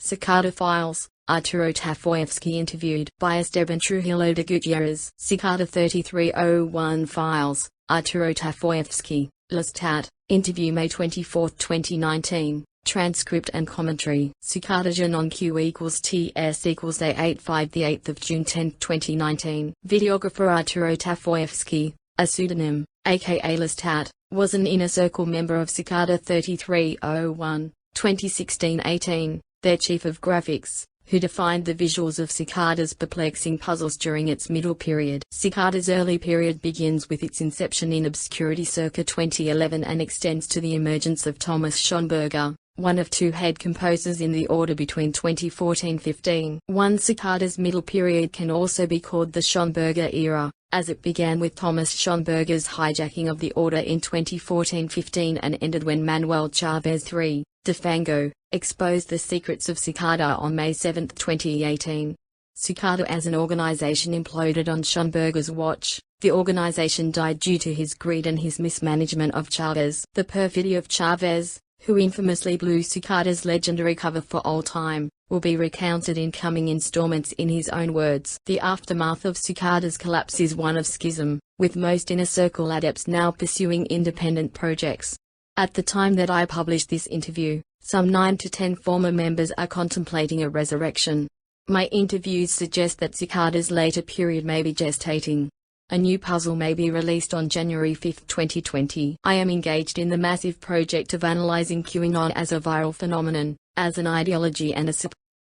Cicada Files, Arturo Tafoyovsky interviewed by Esteban Trujillo de Gutierrez. Cicada 3301 Files, Arturo Tafoyovsky, Lestat, interview May 24, 2019. Transcript and commentary. Cicada Janon Q equals TS equals A85 the 8th of June 10, 2019. Videographer Arturo Tafoyovsky, a pseudonym, aka Lestat, was an inner circle member of Cicada 3301, 2016-18, their chief of graphics, who defined the visuals of Cicada's perplexing puzzles during its middle period. Cicada's early period begins with its inception in obscurity circa 2011 and extends to the emergence of Thomas Schoenberger, one of two head composers in the order between 2014-15. Cicada's middle period can also be called the Schoenberger era, as it began with Thomas Schoenberger's hijacking of the order in 2014-15 and ended when Manuel Chavez III, de Fango, exposed the secrets of Cicada on May 7, 2018. Cicada as an organization imploded on Schoenberger's watch. The organization died due to his greed and his mismanagement of Chavez. The perfidy of Chavez, who infamously blew Cicada's legendary cover for all time, will be recounted in coming installments in his own words. The aftermath of Cicada's collapse is one of schism, with most inner circle adepts now pursuing independent projects. At the time that I published this interview, some 9 to 10 former members are contemplating a resurrection. My interviews suggest that Cicada's later period may be gestating. A new puzzle may be released on January 5, 2020. I am engaged in the massive project of analyzing QAnon as a viral phenomenon, as an ideology and a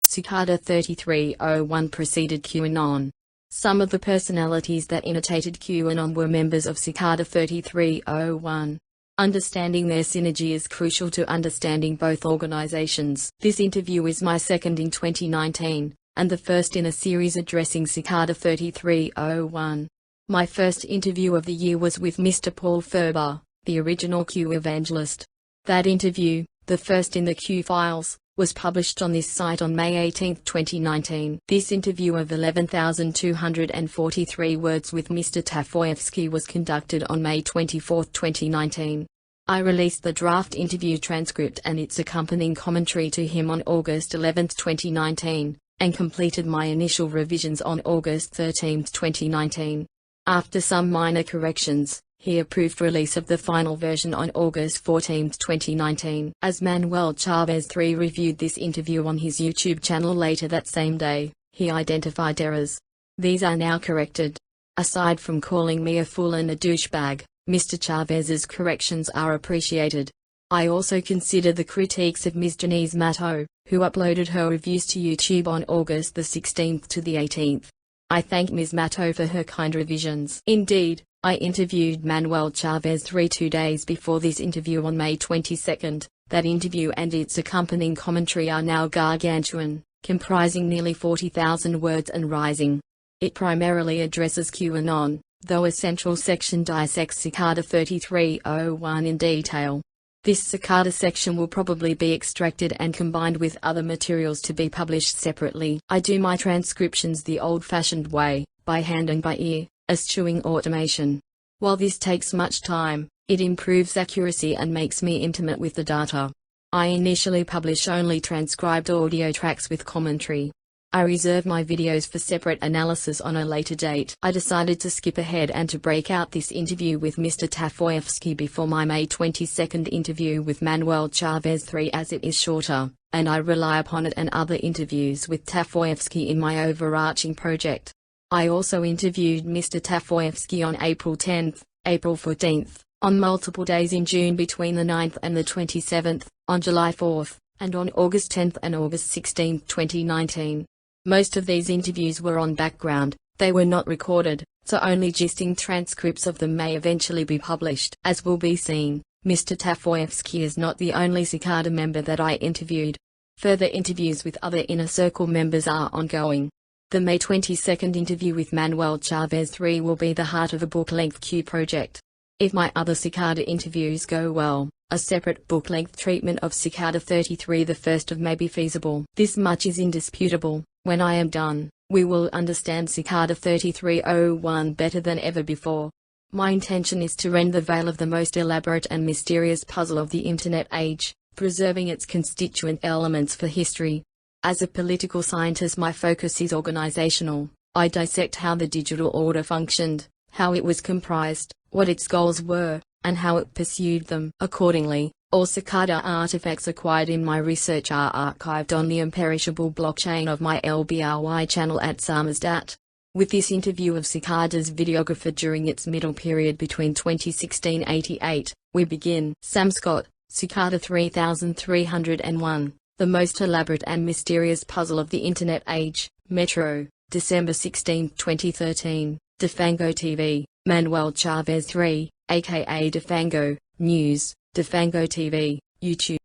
Cicada 3301 preceded QAnon. Some of the personalities that imitated QAnon were members of Cicada 3301. Understanding their synergy is crucial to understanding both organizations. This interview is my second in 2019, and the first in a series addressing Cicada 3301. My first interview of the year was with Mr. Paul Ferber, the original Q evangelist. That interview, the first in the Q Files, was published on this site on May 18, 2019. This interview of 11,243 words with Mr. Tafoyovsky was conducted on May 24, 2019. I released the draft interview transcript and its accompanying commentary to him on August 11, 2019, and completed my initial revisions on August 13, 2019. After some minor corrections, he approved release of the final version on August 14, 2019. As Manuel Chavez III reviewed this interview on his YouTube channel later that same day, he identified errors. These are now corrected. Aside from calling me a fool and a douchebag, Mr. Chavez's corrections are appreciated. I also consider the critiques of Ms. Janice Matto, who uploaded her reviews to YouTube on August the 16th to the 18th. I thank Ms. Matto for her kind revisions. Indeed, I interviewed Manuel Chavez III 2 days before this interview on May 22. That interview and its accompanying commentary are now gargantuan, comprising nearly 40,000 words and rising. It primarily addresses QAnon, though a central section dissects Cicada 3301 in detail. This Cicada section will probably be extracted and combined with other materials to be published separately. I do my transcriptions the old-fashioned way, by hand and by ear, eschewing automation. While this takes much time, it improves accuracy and makes me intimate with the data. I initially publish only transcribed audio tracks with commentary. I reserve my videos for separate analysis on a later date. I decided to skip ahead and to break out this interview with Mr. Tafoyovsky before my May 22 interview with Manuel Chavez III as it is shorter, and I rely upon it and other interviews with Tafoyovsky in my overarching project. I also interviewed Mr. Tafoyovsky on April 10, April 14, on multiple days in June between the 9th and the 27th, on July 4, and on August 10 and August 16, 2019. Most of these interviews were on background, they were not recorded, so only gisting transcripts of them may eventually be published. As will be seen, Mr. Tafoyovsky is not the only Cicada member that I interviewed. Further interviews with other inner circle members are ongoing. The May 22 interview with Manuel Chavez III will be the heart of a book-length Q project. If my other Cicada interviews go well, a separate book-length treatment of Cicada 33 the first of may be feasible. This much is indisputable. When I am done, we will understand Cicada 3301 better than ever before. My intention is to rend the veil of the most elaborate and mysterious puzzle of the Internet age, preserving its constituent elements for history. As a political scientist, my focus is organizational. I dissect how the digital order functioned, how it was comprised, what its goals were, and how it pursued them. Accordingly, all cicada artifacts acquired in my research are archived on the imperishable blockchain of my LBRY channel at Samizdat. With this interview of Cicada's videographer during its middle period between 2016-88, we begin. Sam Scott, Cicada 3301. The most elaborate and mysterious puzzle of the Internet age. Metro, December 16, 2013. Defango TV, Manuel Chavez 3, aka Defango, News, Defango TV, YouTube.